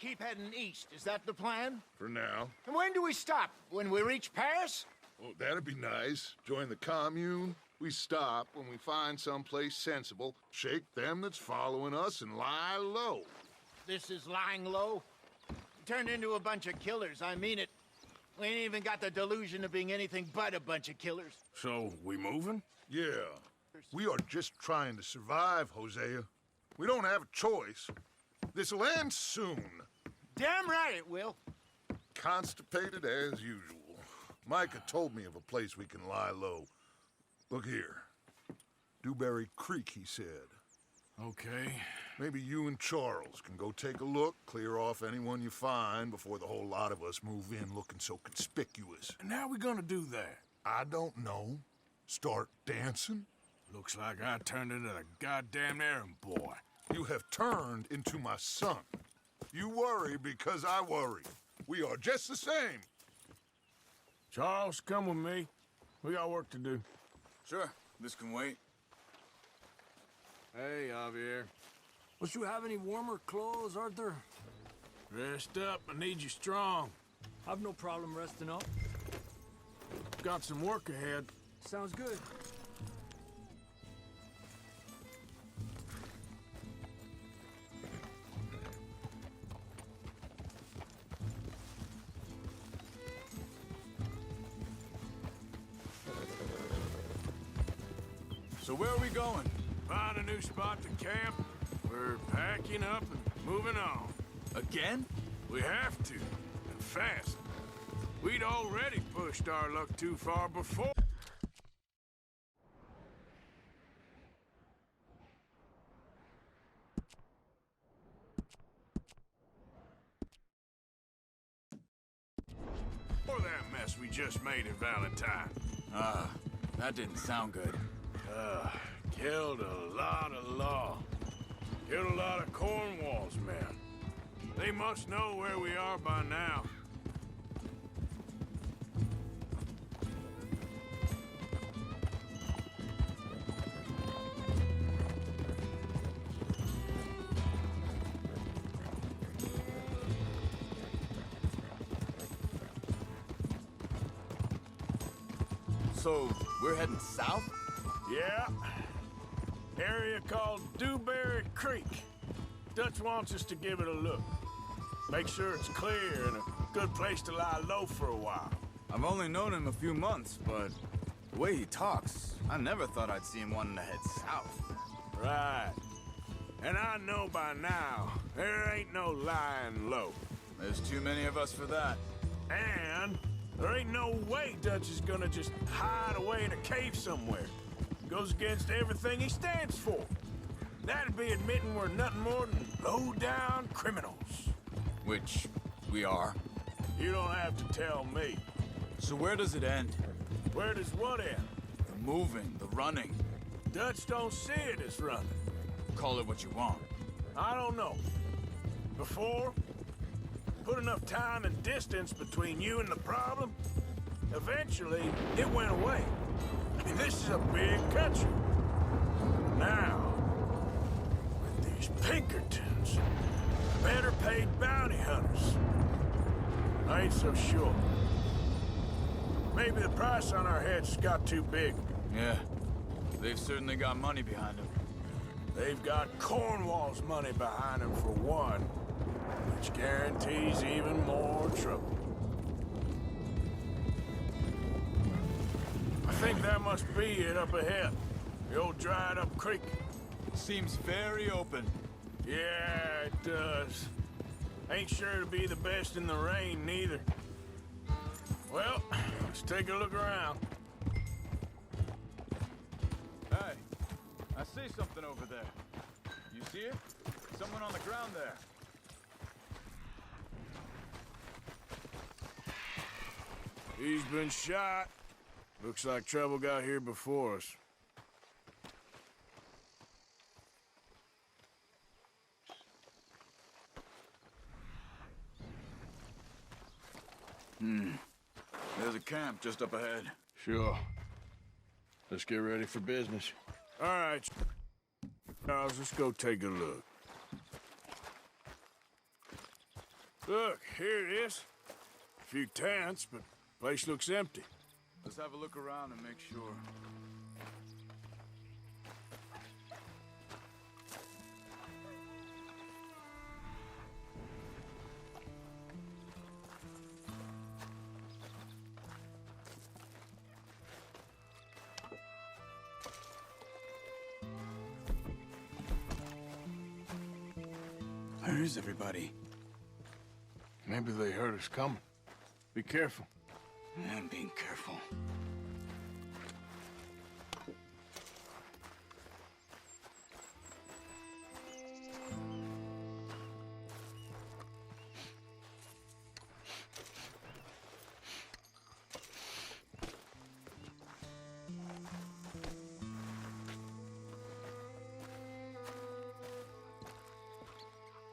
keep heading east. Is that the plan? For now. And when do we stop? When we reach Paris? Oh, that'd be nice. Join the commune. We stop when we find someplace sensible, shake them that's following us, and lie low. This is lying low? Turned into a bunch of killers, I mean it. We ain't even got the delusion of being anything but a bunch of killers. So, we moving? Yeah. We are just trying to survive, Hosea. We don't have a choice. This'll end soon. Damn right it will. Constipated as usual. Micah told me of a place we can lie low. Look here. Dewberry Creek, he said. Okay. Maybe you and Charles can go take a look, clear off anyone you find before the whole lot of us move in looking so conspicuous. And how we gonna do that? I don't know. Start dancing? Looks like I turned into the goddamn errand boy. You have turned into my son. You worry because I worry. We are just the same. Charles, come with me. We got work to do. Sure, this can wait. Hey, Javier. Don't you have any warmer clothes, Arthur? Rest up. I need you strong. I've no problem resting up. Got some work ahead. Sounds good. So where are we going? Find a new spot to camp. We're packing up and moving on. Again? We have to, and fast. We'd already pushed our luck too far before. For that mess we just made in Valentine. That didn't sound good. Killed a lot of law. Killed a lot of Cornwall's men. They must know where we are by now. So, we're heading south? Yeah. Area called Dewberry Creek. Dutch wants us to give it a look. Make sure it's clear and a good place to lie low for a while. I've only known him a few months, but the way he talks, I never thought I'd see him wanting to head south. Right. And I know by now, there ain't no lying low. There's too many of us for that. And there ain't no way Dutch is gonna just hide away in a cave somewhere. Goes against everything he stands for. That'd be admitting we're nothing more than low-down criminals. Which we are. You don't have to tell me. So where does it end? Where does what end? The moving, the running. Dutch don't see it as running. Call it what you want. I don't know. Before, put enough time and distance between you and the problem, eventually it went away. I mean, this is a big country. Now, with these Pinkertons, better paid bounty hunters, I ain't so sure. Maybe the price on our heads got too big. Yeah, they've certainly got money behind them. They've got Cornwall's money behind them for one, which guarantees even more trouble. I think that must be it up ahead. The old dried-up creek. Seems very open. Yeah, it does. Ain't sure to be the best in the rain, neither. Well, let's take a look around. Hey, I see something over there. You see it? Someone on the ground there. He's been shot. Looks like trouble got here before us. There's a camp just up ahead. Sure. Let's get ready for business. All right, Charles, let's go take a look. Look, here it is. A few tents, but place looks empty. Let's have a look around and make sure. Where is everybody? Maybe they heard us coming. Be careful. I'm being careful.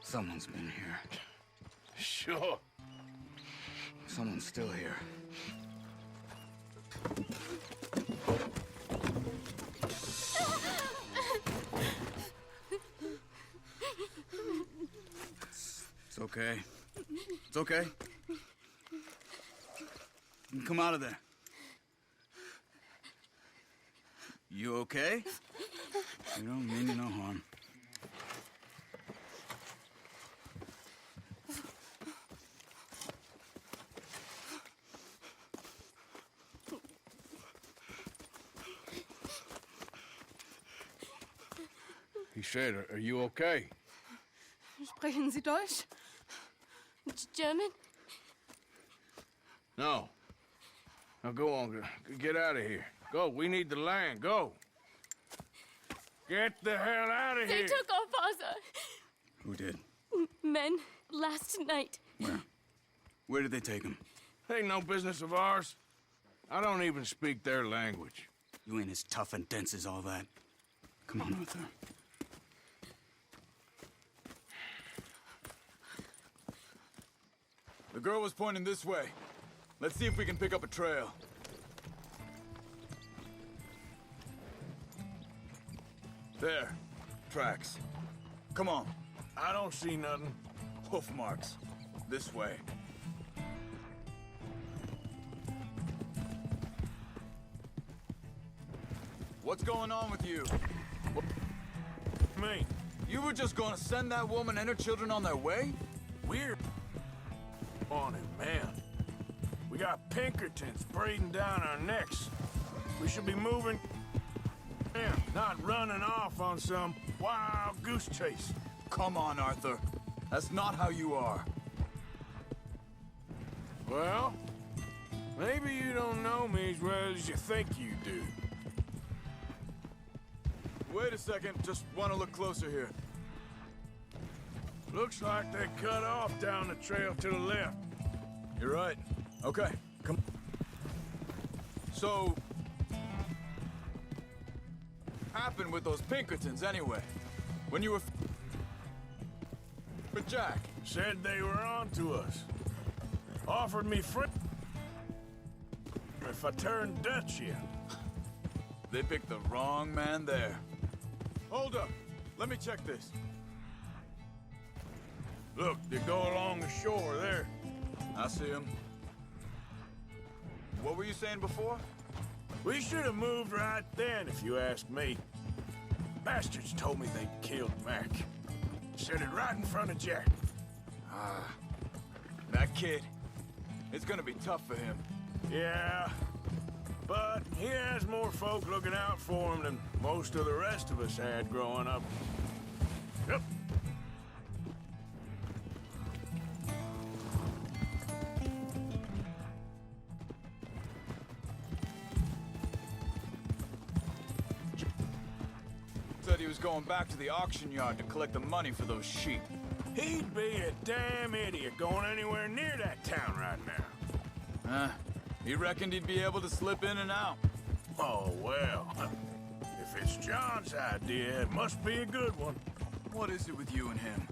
Someone's been here. Sure. Someone's still here. It's okay. It's okay. You can come out of there. You okay? You don't mean you no harm. He said, are you okay? Sprechen Sie Deutsch? German? No. Now go on, get out of here. Go, we need the land, go. Get the hell out of They here. took our father. Who did? Men last night. Where? Where did they take him? Ain't no business of ours. I don't even speak their language. You ain't as tough and dense as all that. Come on, Arthur. The girl was pointing this way. Let's see if we can pick up a trail. There. Tracks. Come on. I don't see nothing. Hoof marks. This way. What's going on with you? Me. You were just gonna send that woman and her children on their way? We're on it, man. We got Pinkertons breathing down our necks. We should be moving, not running off on some wild goose chase. Come on, Arthur. That's not how you are. Well, maybe you don't know me as well as you think you do. Wait a second. Just want to look closer here. Looks like they cut off down the trail to the left. You're right. Okay, come. So, happened with those Pinkertons anyway? When you were with Jack? Said they were on to us. Offered me free if I turned Dutch in. They picked the wrong man there. Hold up. Let me check this. Look, they go along the shore there. I see him. What were you saying before? We should have moved right then, if you ask me. Bastards told me they killed Mac. Said it right in front of Jack. That kid. It's gonna be tough for him. Yeah, but he has more folk looking out for him than most of the rest of us had growing up. Yep. Said he was going back to the auction yard to collect the money for those sheep. He'd be a damn idiot going anywhere near that town right now. He reckoned he'd be able to slip in and out. Oh, well. If it's John's idea, it must be a good one. What is it with you and him?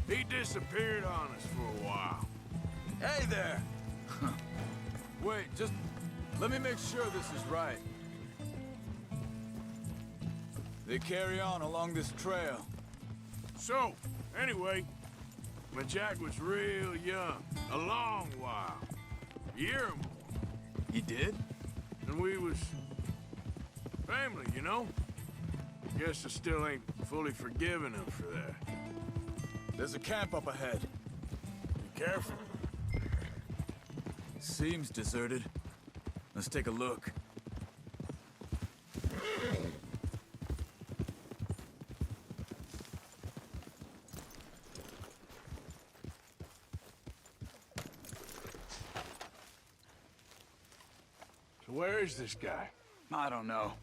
He disappeared on us for a while. Hey there! Wait, just let me make sure this is right. They carry on along this trail. So, anyway, when Jack was real young. A long while. A year or more. He did? And we was family, you know? Guess I still ain't fully forgiven him for that. There's a camp up ahead. Be careful. Seems deserted. Let's take a look. So where is this guy? I don't know.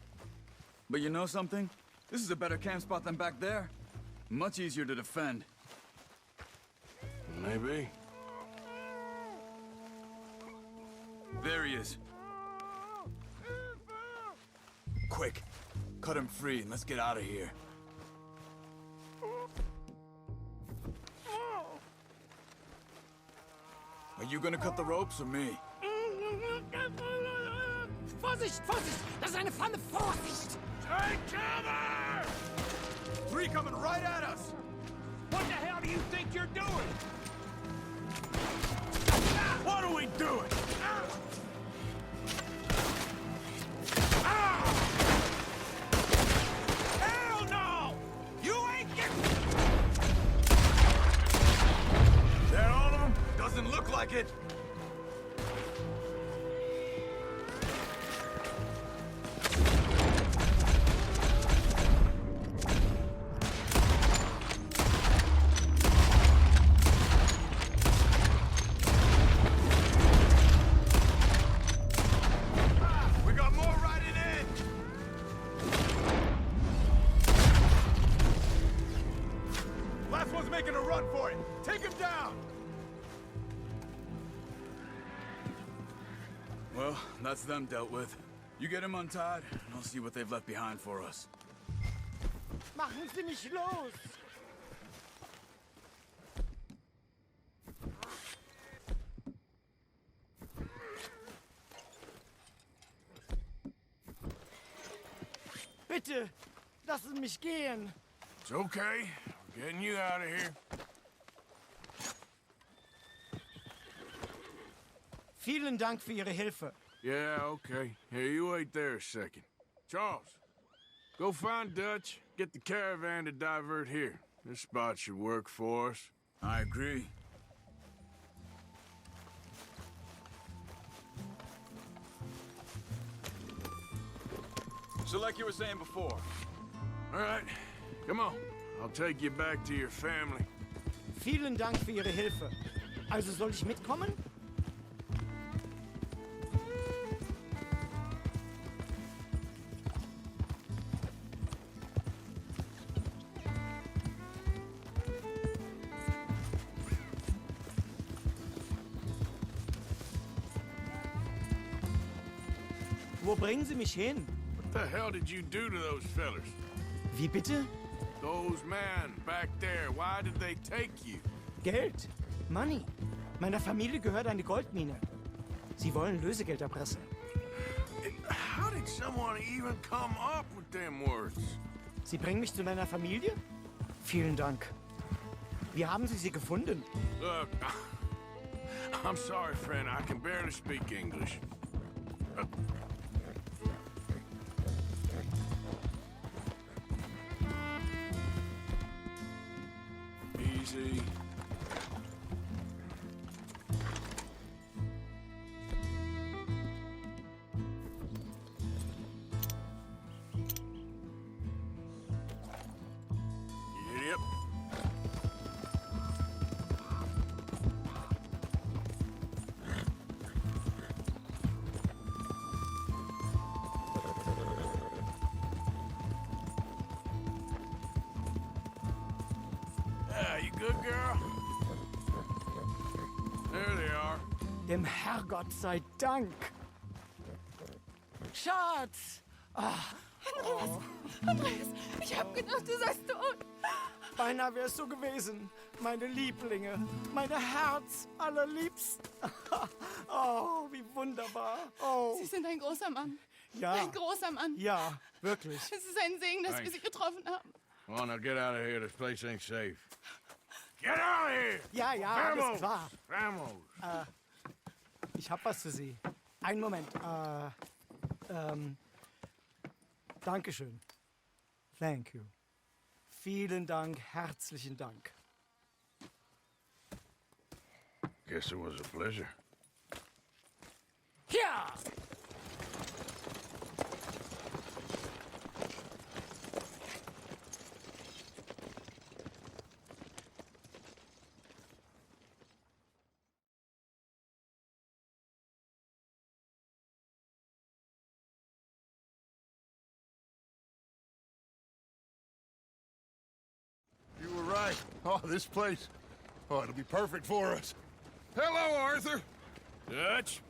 But you know something? This is a better camp spot than back there. Much easier to defend. Maybe. There he is. Quick, cut him free and let's get out of here. Are you gonna cut the ropes or me? Vorsicht, Vorsicht! Das ist eine Pfanne! Vorsicht! Take cover! Three coming right at us! What the hell do you think you're doing? What are we doing? Hell no! You ain't getting... Is that all of them? Doesn't look like it! We got more riding in! Last one's making a run for it! Take him down! Well, that's them dealt with. You get him untied, and I'll see what they've left behind for us. Machen Sie mich los! Bitte, lassen mich gehen. It's okay. We're getting you out of here. Vielen Dank für Ihre Hilfe. Yeah, okay. Hey, you wait there a second. Charles, go find Dutch, get the caravan to divert here. This spot should work for us. I agree. So like you were saying before, All right, come on. I'll take you back to your family. Vielen Dank für Ihre Hilfe. Also soll ich mitkommen? Wo bringen Sie mich hin? What the hell did you do to those fellers? Wie bitte? Those men back there, why did they take you? Geld. Money. Meiner Familie gehört eine Goldmine. Sie wollen Lösegeld erpressen. How did someone even come up with them words? Sie bringen mich zu meiner Familie? Vielen Dank. Wie haben Sie sie gefunden? Look, I'm sorry, friend. I can barely speak English. Easy. Yep. Yeah, you good, girl? There they are. Dem Herrgott sei Dank. Schatz! Andreas, ich hab gedacht, du seist tot. Beinahe wär's so gewesen. Meine Lieblinge. Meine Herz allerliebsten. Oh, wie wunderbar. Oh, Sie sind ein großer Mann. ja. Ein großer Mann. Ja, wirklich. Es ist ein Segen, dass wir Thanks. Sie getroffen haben. Come on, now get out of here. This place ain't safe. Get out of here! Ja, ja, alles Vamos! klar. Vamos! Ich hab was für Sie. Einen Moment. Dankeschön. Thank you. Vielen Dank, herzlichen Dank. Guess it was a pleasure. Ja! You were right. Oh, this place. Oh, it'll be perfect for us. Hello, Arthur. Dutch?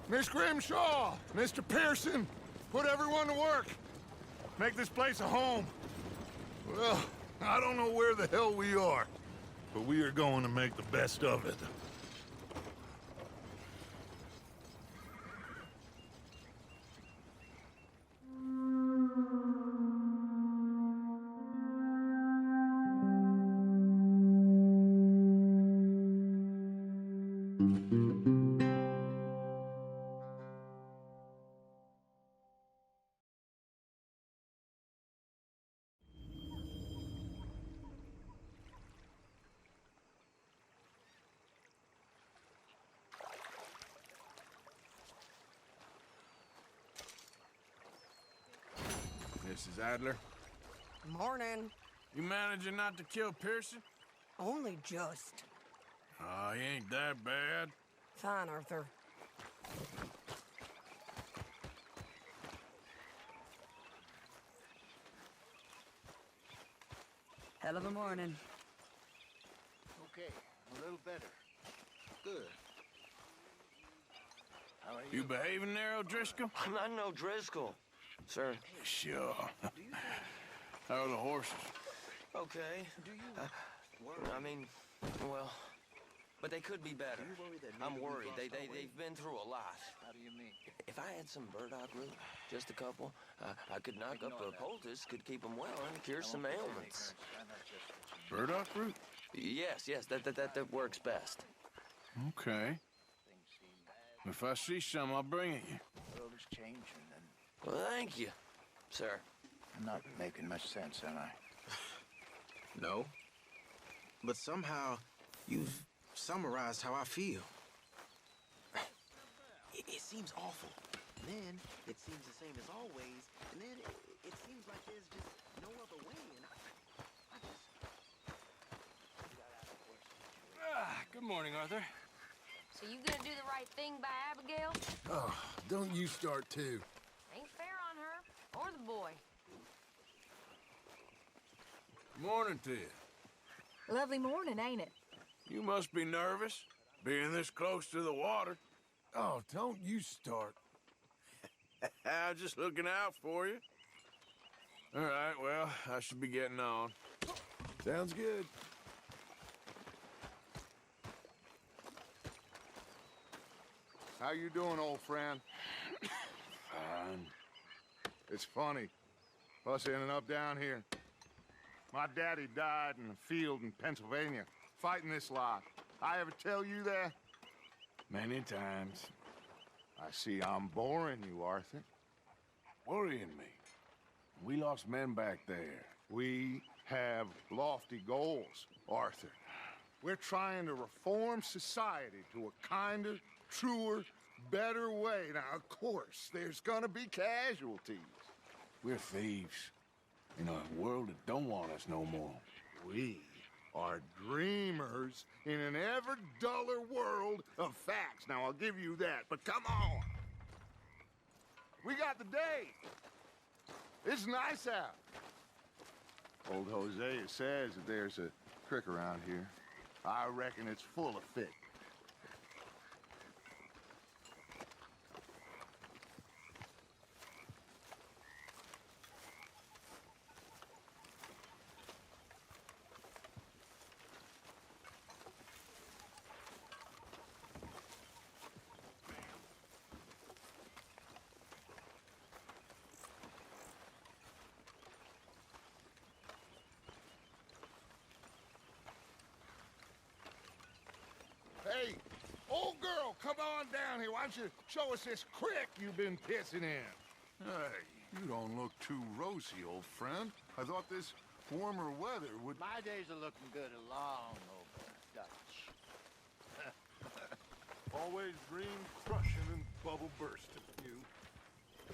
Miss Grimshaw, Mr. Pearson, put everyone to work. Make this place a home. Well, I don't know where the hell we are, but we are going to make the best of it. Mrs. Adler, Morning. you managing not to kill Pearson? Only just. Oh, he ain't that bad. Fine, Arthur. Hell of a morning. Okay, a little better. Good. How are You behaving there, O'Driscoll? I'm not no Driscoll, sir. Sure. How are the horses? Okay. I mean, well, but they could be better. I'm worried. They've been through a lot. How do you mean? If I had some burdock root, just a couple, I could knock up a poultice, could keep them well, and cure some ailments. Burdock root? Yes, that works best. Okay. If I see some, I'll bring it you. The world is changing, and Well, thank you, sir. I'm not making much sense, am I? No. But somehow, you've summarized how I feel. It seems awful. Then, it seems the same as always. And then, it seems like there's just no other way. And I just... Good morning, Arthur. So you gonna do the right thing by Abigail? Oh, don't you start too. Ain't fair on her or the boy. Morning to you. Lovely morning, ain't it? You must be nervous, being this close to the water. Oh, don't you start. I'm just looking out for you. All right, well, I should be getting on. Sounds good. How you doing, old friend? Fine. It's funny, us ending up down here. My daddy died in a field in Pennsylvania, fighting this lot. I ever tell you that? Many times. I see I'm boring you, Arthur. Worrying me. We lost men back there. We have lofty goals, Arthur. We're trying to reform society to a kinder, truer, better way. Now, of course, there's gonna be casualties. We're thieves. In a world that don't want us no more. We are dreamers in an ever duller world of facts. Now, I'll give you that, but come on. We got the day. It's nice out. Old Hosea says that there's a creek around here. I reckon it's full of fish. Come on down here. Why don't you show us this creek you've been pissing in? Hey, you don't look too rosy, old friend. I thought this warmer weather would... My days are looking good along over Dutch. Always dream crushing and bubble bursting, you.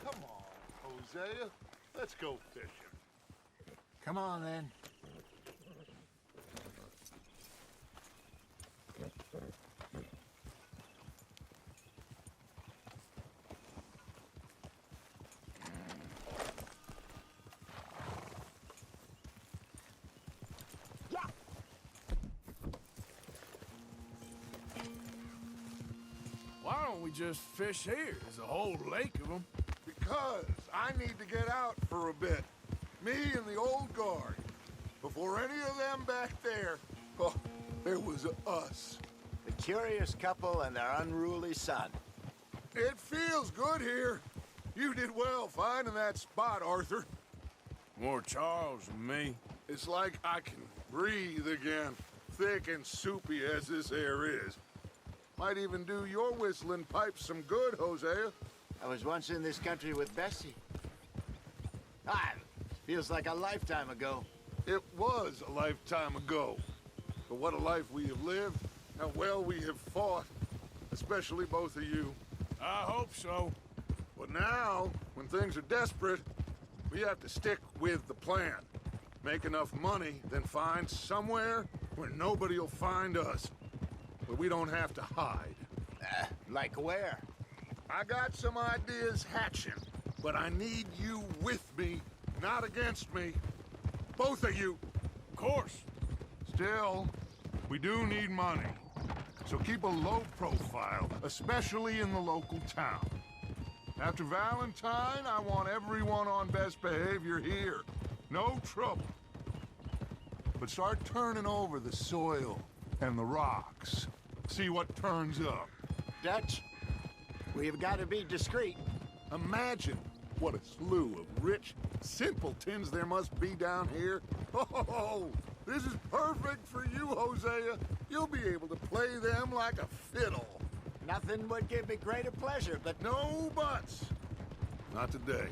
Come on, Hosea. Let's go fishing. Come on, then. Why don't we just fish here? There's a whole lake of them. Because I need to get out for a bit. Me and the old guard. Before any of them back there, oh, there was us. The curious couple and their unruly son. It feels good here. You did well finding that spot, Arthur. More Charles than me. It's like I can breathe again, thick and soupy as this air is. Might even do your whistling pipes some good, Hosea. I was once in this country with Bessie. Feels like a lifetime ago. It was a lifetime ago. But what a life we have lived, how well we have fought. Especially both of you. I hope so. But now, when things are desperate, we have to stick with the plan. Make enough money, then find somewhere where nobody will find us. Where we don't have to hide. Like where? I got some ideas hatching, but I need you with me, not against me. Both of you. Of course. Still, we do need money. So keep a low profile, especially in the local town. After Valentine, I want everyone on best behavior here. No trouble. But start turning over the soil and the rocks. See what turns up. Dutch, we've got to be discreet. Imagine what a slew of rich simpletons there must be down here. Oh, this is perfect for you, Hosea. You'll be able to play them like a fiddle. Nothing would give me greater pleasure, but... No buts. Not today.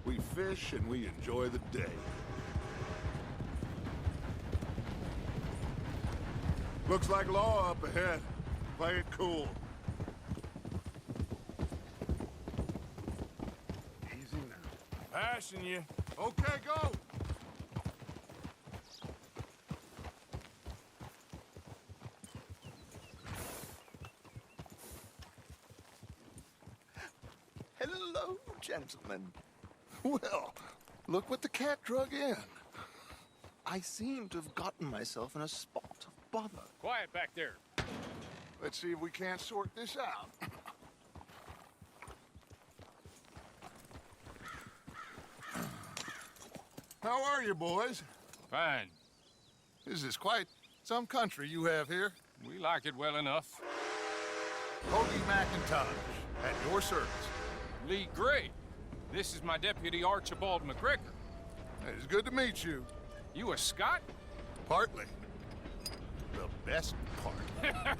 We fish and we enjoy the day. Looks like law up ahead. Play it cool. Easy now. Passing you. Okay, go. Hello, gentlemen. Well, look what the cat drug in. I seem to have gotten myself in a spot of bother. Quiet back there. Let's see if we can't sort this out. How are you, boys? Fine. This is quite some country you have here. We like it well enough. Hoagie McIntosh, at your service. Lee Gray. This is my deputy, Archibald McGregor. It's good to meet you. You a Scot? Partly. The best part.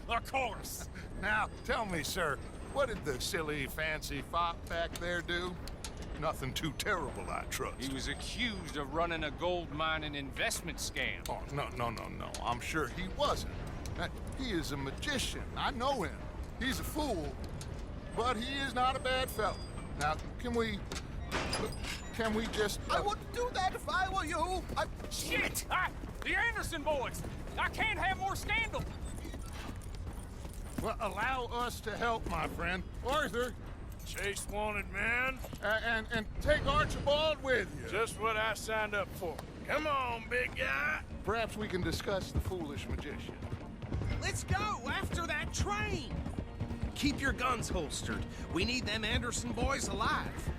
Of course. Now, tell me, sir, what did the silly, fancy fop back there do? Nothing too terrible, I trust. He was accused of running a gold mining investment scam. Oh, no. I'm sure he wasn't. He is a magician. I know him. He's a fool, but he is not a bad fellow. Now, can we just... I wouldn't do that if I were you. Shit! The Anderson boys! I can't have more scandal! Well, allow us to help, my friend. Arthur. Chase wanted man. And take Archibald with you. Just what I signed up for. Come on, big guy. Perhaps we can discuss the foolish magician. Let's go after that train. Keep your guns holstered. We need them Anderson boys alive.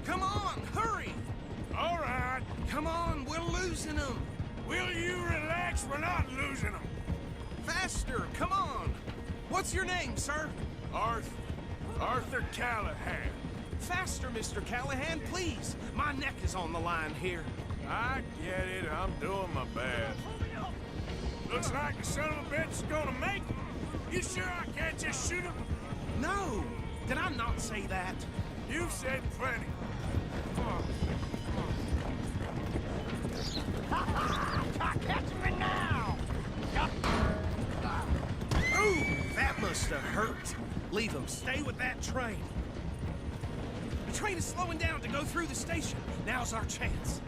Come on, hurry. All right. Come on, we're losing them. Will you relax? We're not losing them. Faster, come on. What's your name, sir? Arthur Callahan. Faster, Mr. Callahan, please. My neck is on the line here. I get it. I'm doing my best. Looks like the son of a bitch is gonna make it. You sure I can't just shoot him? No! Did I not say that? You've said plenty. Catch me now! Ooh, that must have hurt. Leave him. Stay with that train. The train is slowing down to go through the station. Now's our chance.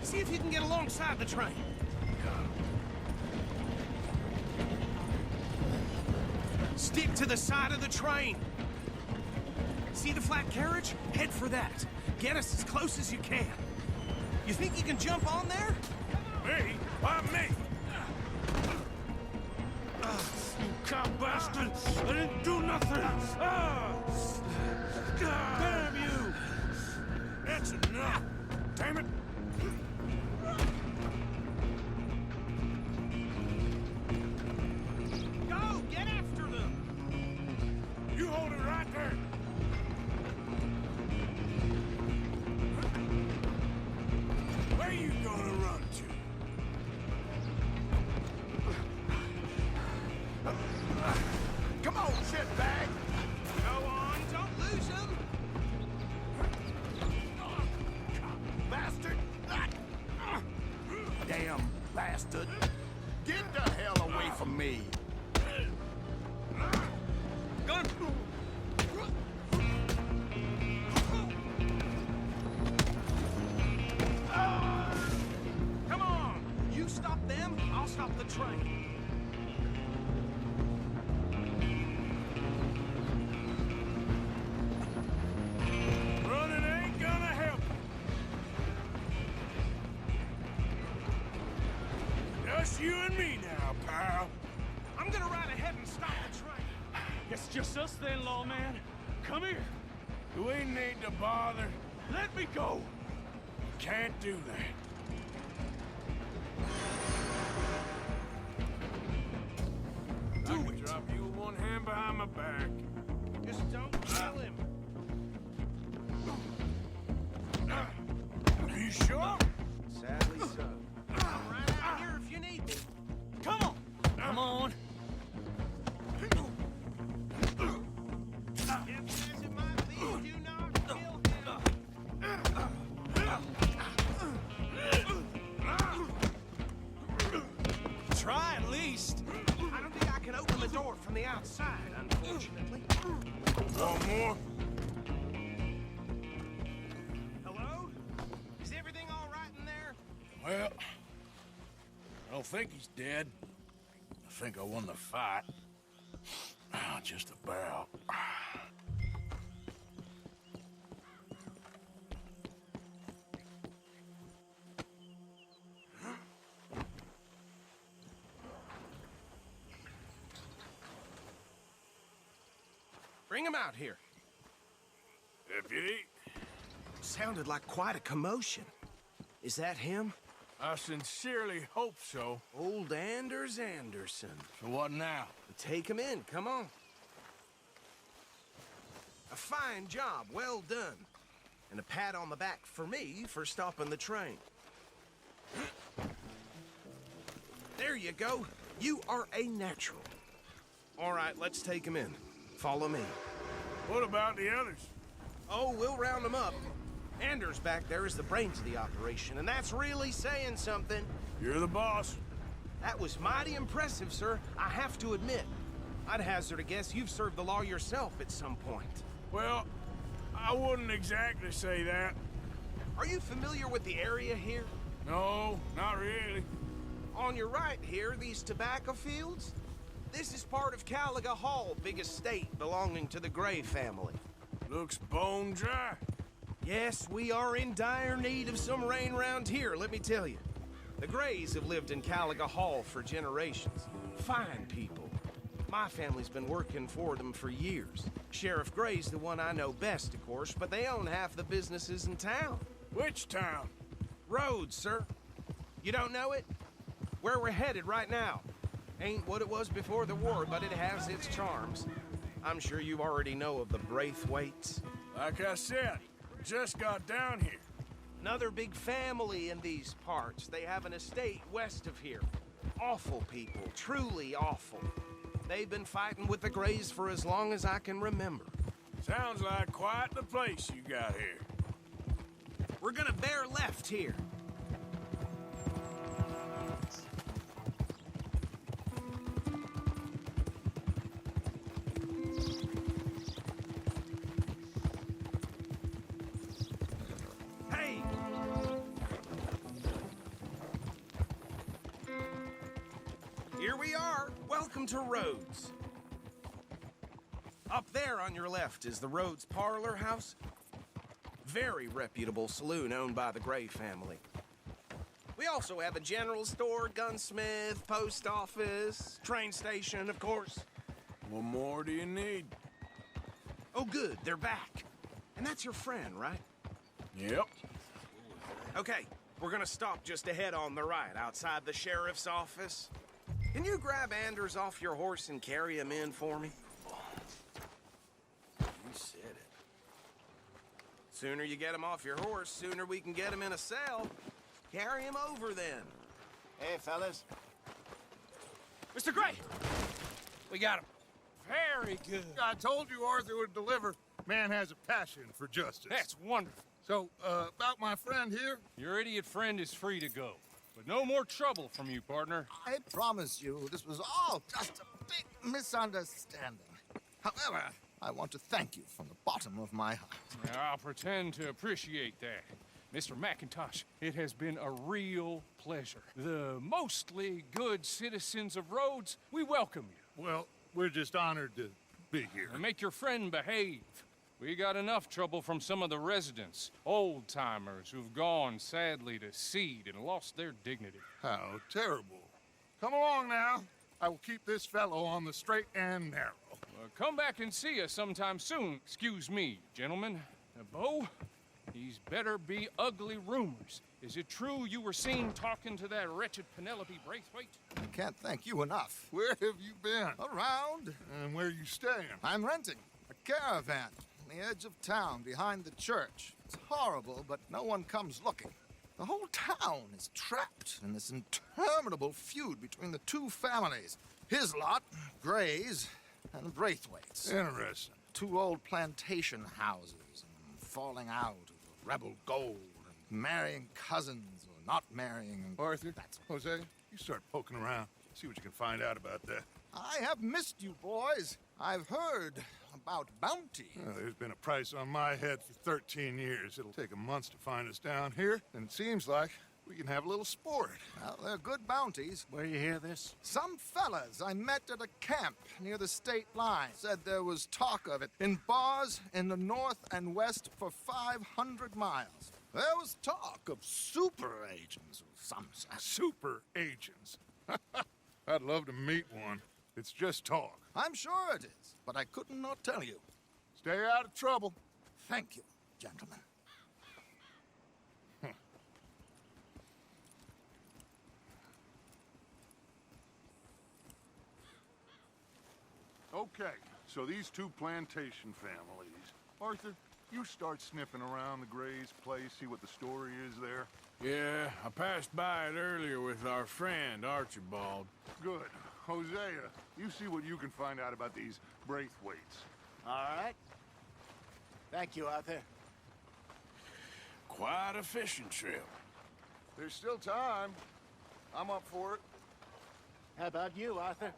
See if you can get alongside the train. Stick to the side of the train. See the flat carriage? Head for that. Get us as close as you can. You think you can jump on there? Me? Why me? You cow bastard! I didn't do nothing! Damn you! That's enough. Damn it. Go! Get after them! You hold it right there. Where you gonna run to? Come on, shitbag! Go on, don't lose them! Bastard! Damn bastard! Get the hell away from me! Gun! Come on! You stop them, I'll stop the train. Running ain't gonna help. Just you and me now, pal. I'm gonna ride ahead and stop the train. It's just us then, lawman. Come here. Do we need to bother? Let me go. Can't do that. I can drop you with one hand behind my back. Just don't kill him. Are you sure? Sadly so. I'm right out here if you need me. Come on. Come on. As it might be, do not kill him. Try at least. I don't think I can open the door from the outside, unfortunately. One more? Hello? Is everything all right in there? Well, I don't think he's dead. I think I won the fight. Just about. Bring him out here. Deputy, Sounded like quite a commotion. Is that him? I sincerely hope so. Old Anders Anderson. So what now? Take him in, come on. A fine job, well done. And a pat on the back for me for stopping the train. There you go. You are a natural. All right, let's take him in. Follow me. What about the others? Oh, we'll round them up. Anders back there is the brains of the operation, and that's really saying something. You're the boss. That was mighty impressive, sir. I have to admit. I'd hazard a guess you've served the law yourself at some point. Well, I wouldn't exactly say that. Are you familiar with the area here? No, not really. On your right here, these tobacco fields? This is part of Caliga Hall, big estate belonging to the Gray family. Looks bone dry. Yes, we are in dire need of some rain round here, let me tell you. The Grays have lived in Caliga Hall for generations. Fine people. My family's been working for them for years. Sheriff Gray's the one I know best, of course, but they own half the businesses in town. Which town? Rhodes, sir. You don't know it? Where we're headed right now. Ain't what it was before the war, but it has its charms. I'm sure you already know of the Braithwaites. Like I said, just got down here. Another big family in these parts. They have an estate west of here. Awful people, truly awful. They've been fighting with the Greys for as long as I can remember. Sounds like quite the place you got here. We're gonna bear left here. Hey! Here we are. Welcome to Rhodes. Up there on your left is the Rhodes Parlor House. Very reputable saloon owned by the Gray family. We also have a general store, gunsmith, post office, train station, of course. What more do you need? Oh, good, they're back. And that's your friend, right? Yep. Okay, we're gonna stop just ahead on the right, outside the sheriff's office. Can you grab Anders off your horse and carry him in for me? You said it. Sooner you get him off your horse, sooner we can get him in a cell. Carry him over, then. Hey, fellas. Mr. Gray! We got him. Very good. I told you Arthur would deliver. Man has a passion for justice. That's wonderful. So, about my friend here? Your idiot friend is free to go. But no more trouble from you, partner. I promise you, this was all just a big misunderstanding. However, I want to thank you from the bottom of my heart. I'll pretend to appreciate that. Mr. McIntosh, it has been a real pleasure. The mostly good citizens of Rhodes, we welcome you. Well, we're just honored to be here. And make your friend behave. We got enough trouble from some of the residents, old-timers who've gone, sadly, to seed and lost their dignity. How terrible. Come along now. I will keep this fellow on the straight and narrow. Come back and see us sometime soon. Excuse me, gentlemen. Bo, these better be ugly rumors. Is it true you were seen talking to that wretched Penelope Braithwaite? I can't thank you enough. Where have you been? Around. And where are you staying? I'm renting a caravan on the edge of town behind the church. It's horrible, but no one comes looking. The whole town is trapped in this interminable feud between the two families. His lot, Gray's, and Braithwaite's. Interesting. Two old plantation houses, and falling out over rebel gold, and marrying cousins or not marrying. And Arthur, Jose, you start poking around. See what you can find out about that. I have missed you, boys. I've heard about bounty. Well, there's been a price on my head for 13 years. It'll take a month to find us down here, and it seems like we can have a little sport. Well, they're good bounties. Where you hear this? Some fellas I met at a camp near the state line said there was talk of it in bars in the north and west for 500 miles. There was talk of super agents of some sort. Super agents. I'd love to meet one. It's just talk. I'm sure it is, but I could not tell you. Stay out of trouble. Thank you, gentlemen. Okay, so these two plantation families. Arthur, you start sniffing around the Gray's place, see what the story is there. Yeah, I passed by it earlier with our friend, Archibald. Good. Hosea, you see what you can find out about these Braithwaites. All right. Thank you, Arthur. Quite a fishing trip. There's still time. I'm up for it. How about you, Arthur?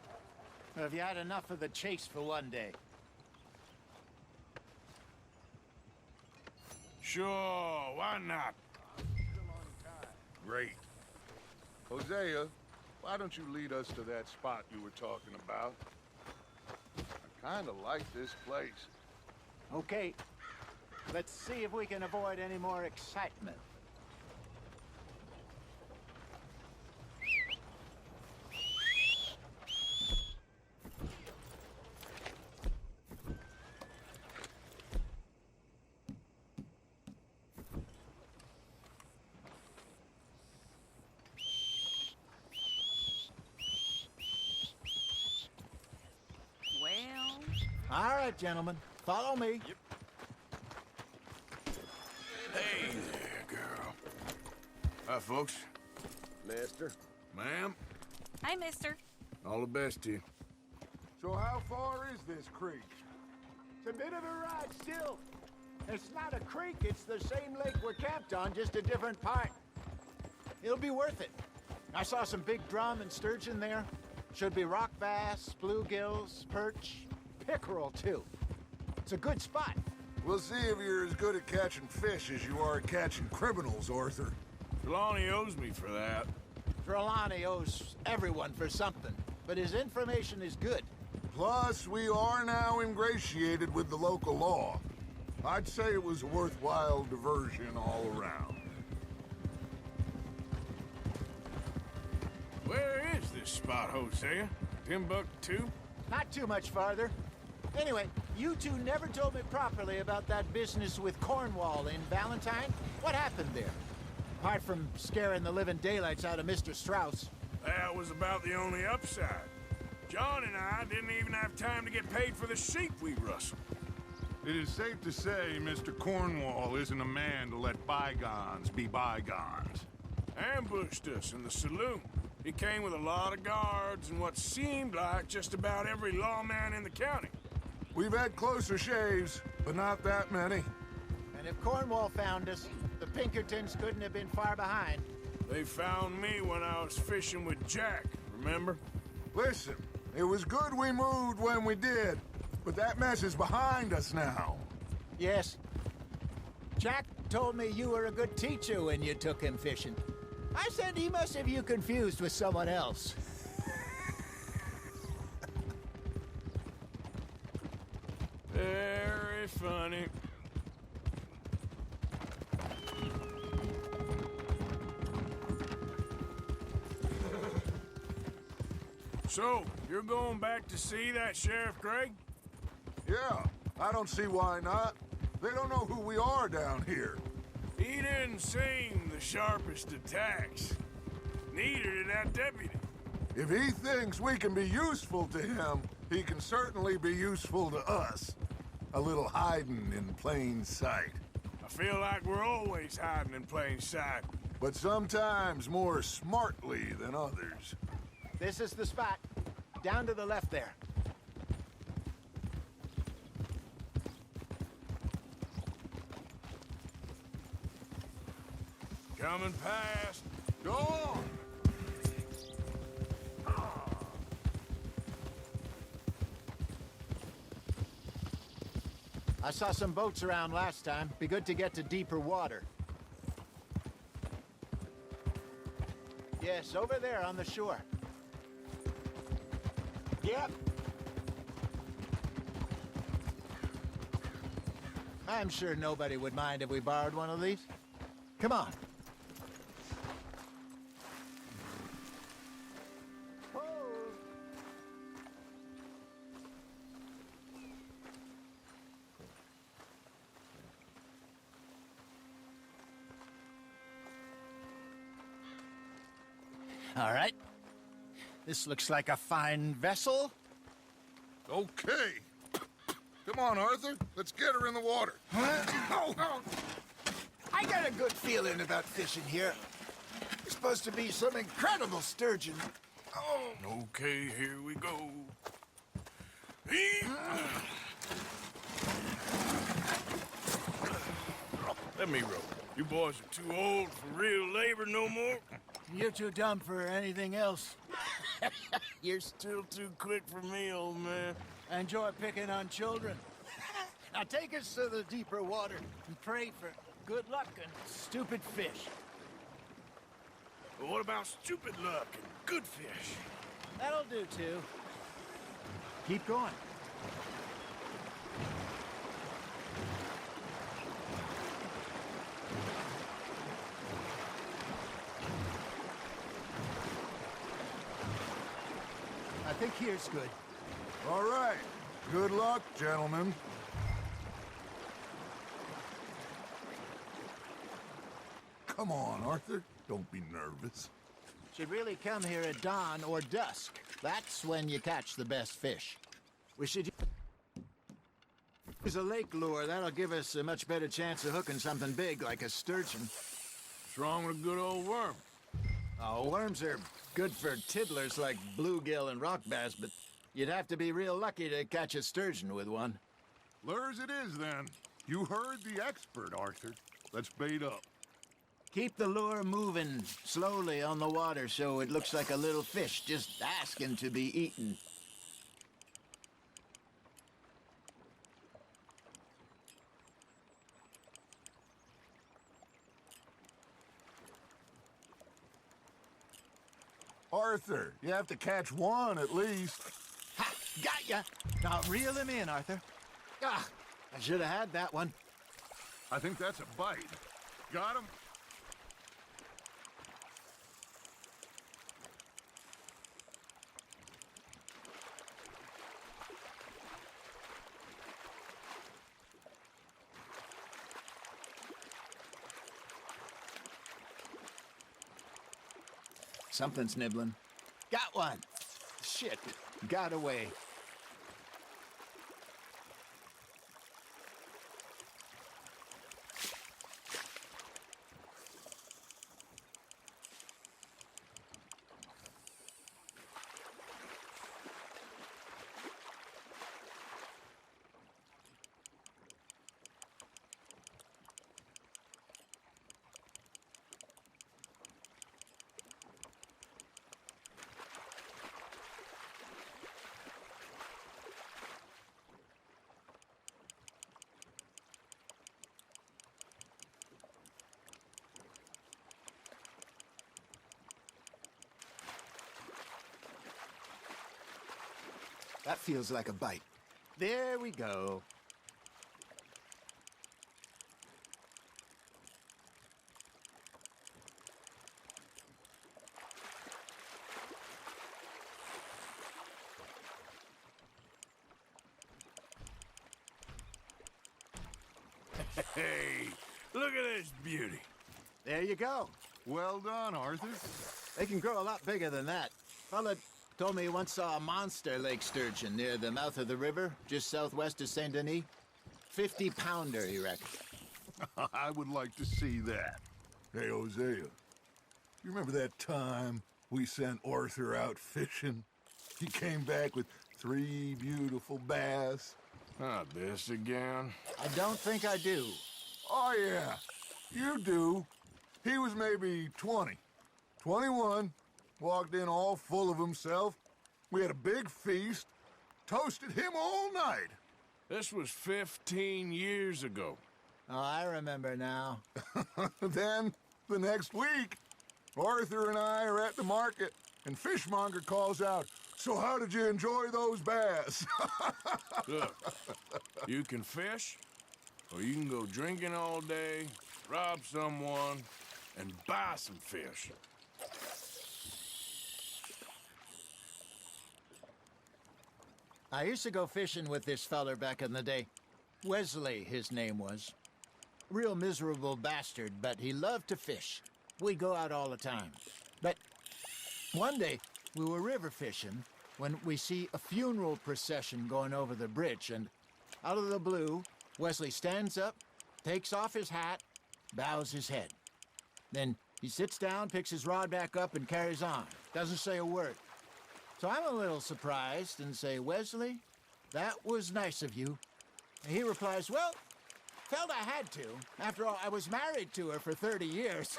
Or have you had enough of the chase for one day? Sure, why not? Great. Hosea, why don't you lead us to that spot you were talking about? I kind of like this place. Okay. Let's see if we can avoid any more excitement. All right, gentlemen. Follow me. Yep. Hey there, girl. Hi, folks. Lester. Ma'am. Hi, mister. All the best to you. So how far is this creek? It's a bit of a ride still. It's not a creek, it's the same lake we're camped on, just a different part. It'll be worth it. I saw some big drum and sturgeon there. Should be rock bass, bluegills, perch, pickerel too. It's a good spot. We'll see if you're as good at catching fish as you are at catching criminals, Arthur. Trelawney owes me for that. Trelawney owes everyone for something, but his information is good. Plus, we are now ingratiated with the local law. I'd say it was a worthwhile diversion all around. Where is this spot, Hosea? Timbuktu? Not too much farther. Anyway, you two never told me properly about that business with Cornwall in Valentine. What happened there? Apart from scaring the living daylights out of Mr. Strauss. That was about the only upside. John and I didn't even have time to get paid for the sheep we rustled. It is safe to say Mr. Cornwall isn't a man to let bygones be bygones. Ambushed us in the saloon. He came with a lot of guards and what seemed like just about every lawman in the county. We've had closer shaves, but not that many. And if Cornwall found us, the Pinkertons couldn't have been far behind. They found me when I was fishing with Jack, remember? Listen, it was good we moved when we did, but that mess is behind us now. Yes. Jack told me you were a good teacher when you took him fishing. I said he must have you confused with someone else. Very funny. So, you're going back to see that Sheriff Gregg? Yeah, I don't see why not. They don't know who we are down here. He didn't seem the sharpest attacks. Neither did that deputy. If he thinks we can be useful to him, he can certainly be useful to us. A little hiding in plain sight. I feel like we're always hiding in plain sight. But sometimes more smartly than others. This is the spot. Down to the left there. Coming past. Go on! I saw some boats around last time. Be good to get to deeper water. Yes, over there on the shore. Yep. I'm sure nobody would mind if we borrowed one of these. Come on. All right. This looks like a fine vessel. Okay. Come on, Arthur. Let's get her in the water. Oh. I got a good feeling about fishing here. There's supposed to be some incredible sturgeon. Oh. Okay, here we go. Let me row. You boys are too old for real labor no more. You're too dumb for anything else. You're still too quick for me, old man. I enjoy picking on children. Now take us to the deeper water and pray for good luck and stupid fish. But what about stupid luck and good fish? That'll do, too. Keep going. I think here's good. All right. Good luck, gentlemen. Come on, Arthur. Don't be nervous. Should really come here at dawn or dusk. That's when you catch the best fish. We should use a lake lure. That'll give us a much better chance of hooking something big like a sturgeon. What's wrong with a good old worm? Oh, worms are good for tiddlers like bluegill and rock bass, but You'd have to be real lucky to catch a sturgeon with one. Lures it is, then. You heard the expert, Arthur. Let's bait up. Keep the lure moving slowly on the water so it looks like a little fish just asking to be eaten. Arthur, you have to catch one at least. Ha! Got ya! Now reel him in, Arthur. Ah! I should have had that one. I think that's a bite. Got him? Something's nibbling. Got one! Shit, got away. That feels like a bite. There we go. Hey, look at this beauty. There you go. Well done, Arthur. They can grow a lot bigger than that. Fella told me he once saw a monster lake sturgeon near the mouth of the river, just southwest of Saint Denis. 50-pounder, he reckoned. I would like to see that. Hey, Hosea, you remember that time we sent Arthur out fishing? He came back with 3 beautiful bass. Not this again. I don't think I do. Oh, yeah, you do. He was maybe 20, 21, walked in all full of himself. We had a big feast, toasted him all night. This was 15 years ago. Oh, I remember now. Then, the next week, Arthur and I are at the market, and Fishmonger calls out, "So how did you enjoy those bass?" Look, you can fish, or you can go drinking all day, rob someone, and buy some fish. I used to go fishing with this feller back in the day. Wesley, his name was. Real miserable bastard, but he loved to fish. We'd go out all the time. But one day, we were river fishing when we see a funeral procession going over the bridge, and out of the blue, Wesley stands up, takes off his hat, bows his head. Then he sits down, picks his rod back up, and carries on. Doesn't say a word. So I'm a little surprised and say, "Wesley, that was nice of you." And he replies, "Well, felt I had to. After all, I was married to her for 30 years.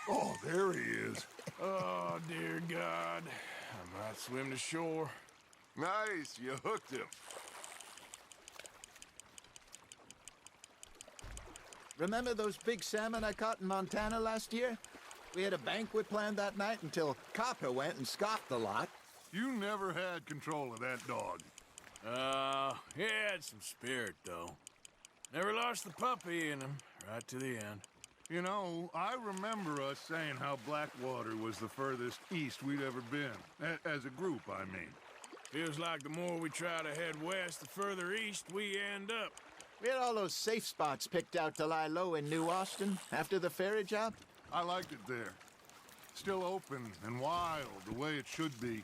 Oh, there he is. Oh, dear God. I might swim to shore. Nice, you hooked him. Remember those big salmon I caught in Montana last year? We had a banquet planned that night until Copper went and scoffed the lot. You never had control of that dog. He had some spirit, though. Never lost the puppy in him, right to the end. You know, I remember us saying how Blackwater was the furthest east we'd ever been. As a group, I mean. Feels like the more we try to head west, the further east we end up. We had all those safe spots picked out to lie low in New Austin after the ferry job. I liked it there. Still open and wild, the way it should be.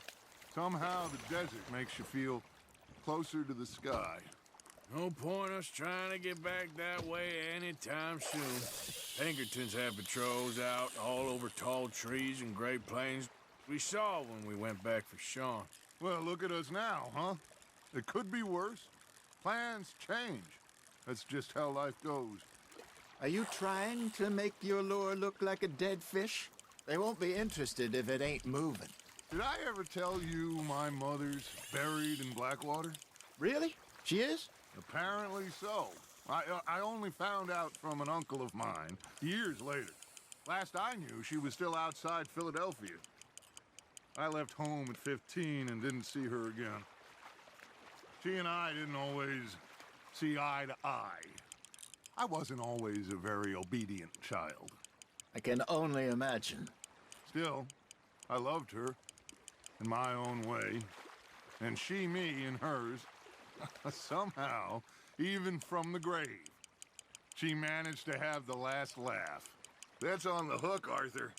Somehow the desert makes you feel closer to the sky. No point us trying to get back that way anytime soon. Pinkertons have patrols out all over tall trees and Great Plains. We saw when we went back for Sean. Well, look at us now, huh? It could be worse. Plans change. That's just how life goes. Are you trying to make your lure look like a dead fish? They won't be interested if it ain't moving. Did I ever tell you my mother's buried in Blackwater? Really? She is? Apparently so. I only found out from an uncle of mine years later. Last I knew, she was still outside Philadelphia. I left home at 15 and didn't see her again. She and I didn't always see eye to eye. I wasn't always a very obedient child. I can only imagine. Still, I loved her in my own way, and she me in hers. Somehow, even from the grave, she managed to have the last laugh. That's on the hook, Arthur.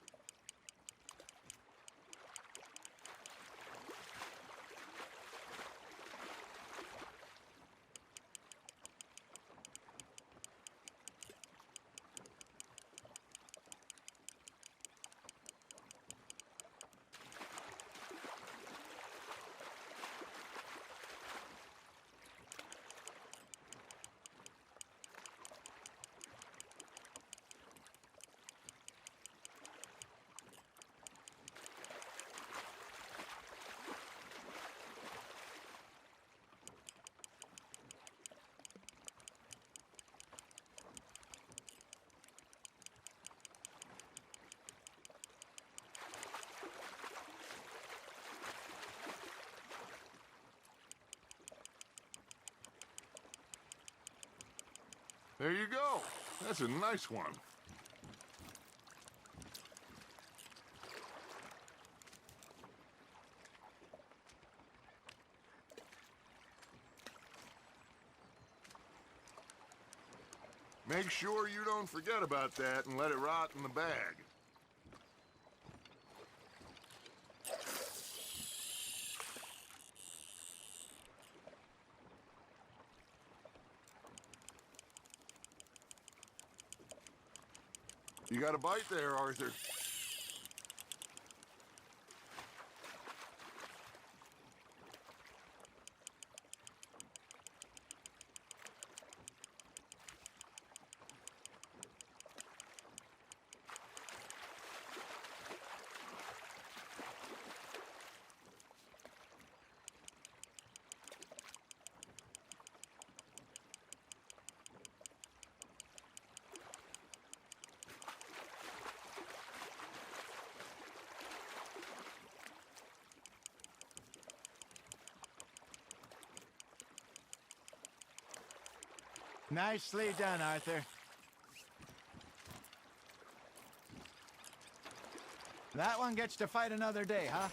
There you go. That's a nice one. Make sure you don't forget about that and let it rot in the bag. You got a bite there, Arthur. Nicely done, Arthur. That one gets to fight another day, huh?